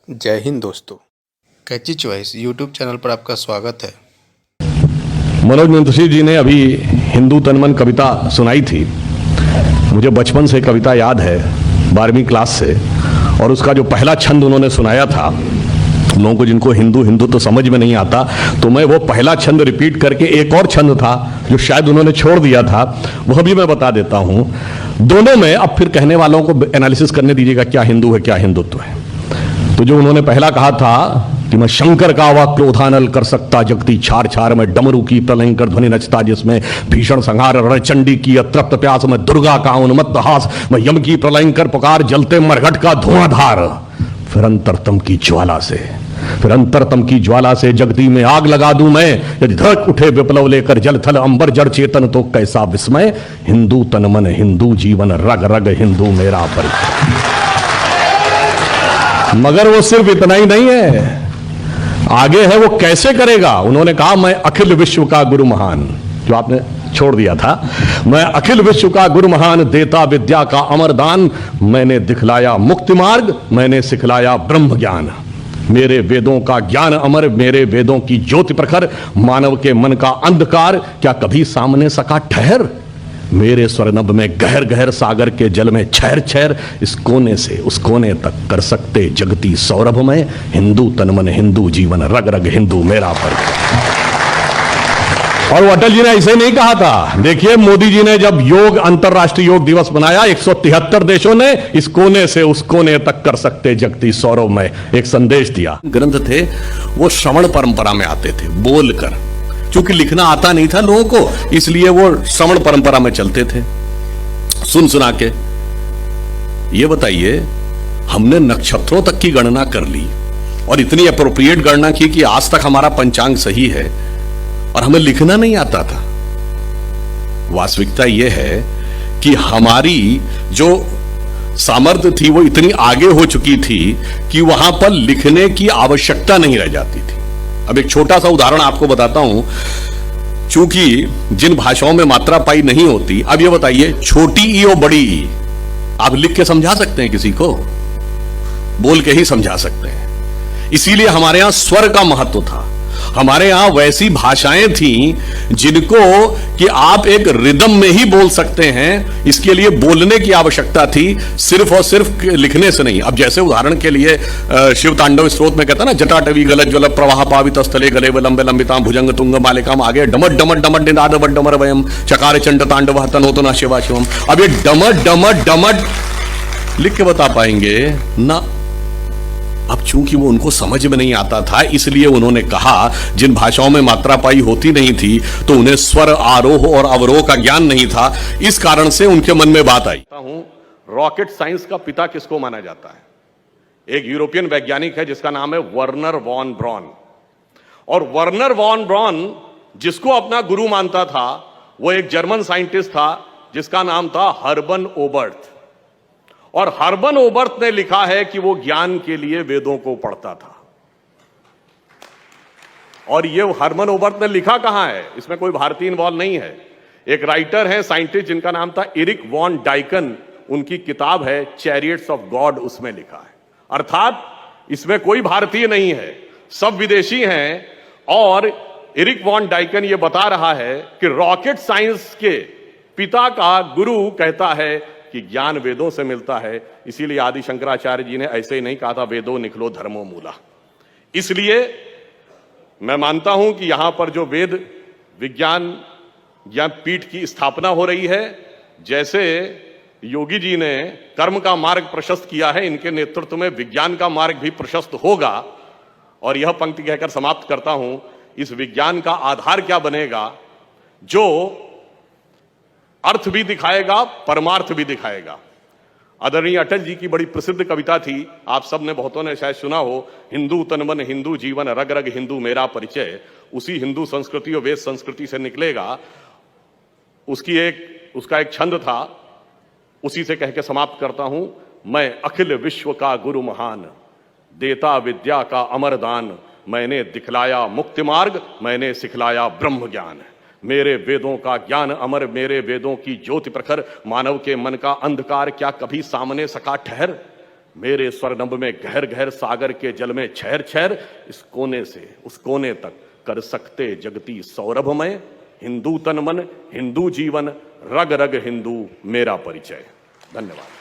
जय हिंद दोस्तों, कैची choice YouTube channel पर आपका स्वागत है। मनोज मुंशी जी ने अभी हिंदू तनमन कविता सुनाई थी। मुझे बचपन से कविता याद है, 12वीं क्लास से, और उसका जो पहला छंद उन्होंने सुनाया था, लोगों को जिनको हिंदू तो समझ में नहीं आता, तो मैं वो पहला छंद रिपीट करके एक और छंद था जो शायद उन्होंने छोड़ दिया था, वह भी मैं बता देता हूं दोनों में। अब फिर कहने वालों को एनालिसिस करने दीजिएगा क्या हिंदू है क्या हिंदुत्व है। तो जो उन्होंने पहला कहा था कि मैं शंकर का वा क्रोधानल कर सकता जगती छार छार में, डमरू की प्रलयंकर ध्वनि नचता जिसमें भीषण संहार, रणचंडी की अतृप्त प्यास में, दुर्गा का उन्मत्त हास मैं, यम की प्रलयंकर पुकार जलते मरघट का धुआंधार, फिर अंतरतम की ज्वाला से, फिर अंतरतम की ज्वाला से जगती में आग लगा दूं मैं, यदि धड़क उठे विप्लव लेकर जल थल अंबर जड़ चेतन तो कैसा विस्मय, हिंदू तन मन हिंदू जीवन रग रग हिंदू मेरा परिचय। मगर वो सिर्फ इतना ही नहीं है, आगे है वो कैसे करेगा। उन्होंने कहा मैं अखिल विश्व का गुरु महान, जो आपने छोड़ दिया था, मैं अखिल विश्व का गुरु महान, देता विद्या का अमरदान, मैंने दिखलाया मुक्ति मार्ग, मैंने सिखलाया ब्रह्म ज्ञान, मेरे वेदों का ज्ञान अमर, मेरे वेदों की ज्योति प्रखर, मानव के मन का अंधकार क्या कभी सामने सका ठहर, मेरे स्वर्णभ में गहर गहर सागर के जल में छैर छैर, इस कोने से उस कोने तक कर सकते जगती सौरभ में, हिंदू तनमन हिंदू जीवन रग रग हिंदू मेरा परिचय। और वो अटल जी ने ऐसे नहीं कहा था। देखिए मोदी जी ने जब योग अंतर्राष्ट्रीय योग दिवस बनाया, 173 देशों ने इस कोने से उस कोने तक कर सकते जगती सौरभ में एक संदेश दिया। ग्रंथ थे वो श्रवण परंपरा में आते थे, बोलकर, क्योंकि लिखना आता नहीं था लोगों को, इसलिए वो श्रवण परंपरा में चलते थे, सुन सुना के। ये बताइए, हमने नक्षत्रों तक की गणना कर ली और इतनी अप्रोप्रिएट गणना की कि आज तक हमारा पंचांग सही है, और हमें लिखना नहीं आता था। वास्तविकता यह है कि हमारी जो सामर्थ्य थी वो इतनी आगे हो चुकी थी कि वहां पर लिखने की आवश्यकता नहीं रह जाती थी। अब एक छोटा सा उदाहरण आपको बताता हूं, चूंकि जिन भाषाओं में मात्रा पाई नहीं होती, अब ये बताइए, छोटी ई और बड़ी ई आप लिख के समझा सकते हैं किसी को? बोल के ही समझा सकते हैं। इसीलिए हमारे यहां स्वर का महत्व था। हमारे यहां वैसी भाषाएं थीं जिनको कि आप एक रिदम में ही बोल सकते हैं, इसके लिए बोलने की आवश्यकता थी, सिर्फ और सिर्फ लिखने से नहीं। अब जैसे उदाहरण के लिए शिव तांडव स्त्रोत में कहता ना, जटाटवी गलत ज्वल प्रवाह पावित स्थले गले विलंबे लंबिताम भुजंग तुंग मालिकाम, आगे डमट डमट डमट निनाद वट डमर वयम चकार चंड तांडव हतन हो तो ना शिवा शिवम। अब ये डमट डमट डमट लिख के बता पाएंगे ना? अब चूंकि वो उनको समझ में नहीं आता था, इसलिए उन्होंने कहा, जिन भाषाओं में मात्रा पाई होती नहीं थी तो उन्हें स्वर आरोह और अवरोह का ज्ञान नहीं था, इस कारण से उनके मन में बात आई। रॉकेट साइंस का पिता किसको माना जाता है? एक यूरोपियन वैज्ञानिक है जिसका नाम है वर्नर वॉन ब्रॉन। और वर्नर वॉन ब्रॉन जिसको अपना गुरु मानता था, वो एक जर्मन साइंटिस्ट था जिसका नाम था हर्बन ओबर्ट। और हर्बन ओबर्ट ने लिखा है कि वो ज्ञान के लिए वेदों को पढ़ता था। और ये हर्बन ओबर्ट ने लिखा कहां है? इसमें कोई भारतीय इन्वॉल्व नहीं है। एक राइटर है, साइंटिस्ट, जिनका नाम था एरिक वॉन डाइकन, उनकी किताब है चैरियट्स ऑफ गॉड, उसमें लिखा है। अर्थात इसमें कोई भारतीय नहीं है, सब विदेशी हैं। और एरिक वॉन डाइकन ये बता रहा है कि रॉकेट साइंस के पिता का गुरु कहता है कि ज्ञान वेदों से मिलता है। इसीलिए आदि शंकराचार्य जी ने ऐसे ही नहीं कहा था वेदो निखलो धर्मो मूला। इसलिए मैं मानता हूं कि यहां पर जो वेद विज्ञान ज्ञान पीठ की स्थापना हो रही है, जैसे योगी जी ने कर्म का मार्ग प्रशस्त किया है, इनके नेतृत्व में विज्ञान का मार्ग भी प्रशस्त होगा। और यह पंक्ति कहकर समाप्त करता हूं, इस विज्ञान का आधार क्या बनेगा? जो अर्थ भी दिखाएगा, परमार्थ भी दिखाएगा। आदरणीय अटल जी की बड़ी प्रसिद्ध कविता थी, आप सब ने, बहुतों ने शायद सुना हो, हिंदू तनमन हिंदू जीवन रग रग हिंदू मेरा परिचय। उसी हिंदू संस्कृति और वेद संस्कृति से निकलेगा। उसका एक छंद था, उसी से कह के समाप्त करता हूं, मैं अखिल विश्व का गुरु महान, देता विद्या का अमरदान, मैंने दिखलाया मुक्ति मार्ग, मैंने सिखलाया ब्रह्म ज्ञान, मेरे वेदों का ज्ञान अमर, मेरे वेदों की ज्योति प्रखर, मानव के मन का अंधकार क्या कभी सामने सका ठहर, मेरे स्वर्णभ में गहर गहर सागर के जल में छहर छहर, इस कोने से उस कोने तक कर सकते जगती सौरभमय। हिंदू तन मन, हिंदू जीवन, रग रग हिंदू मेरा परिचय। धन्यवाद।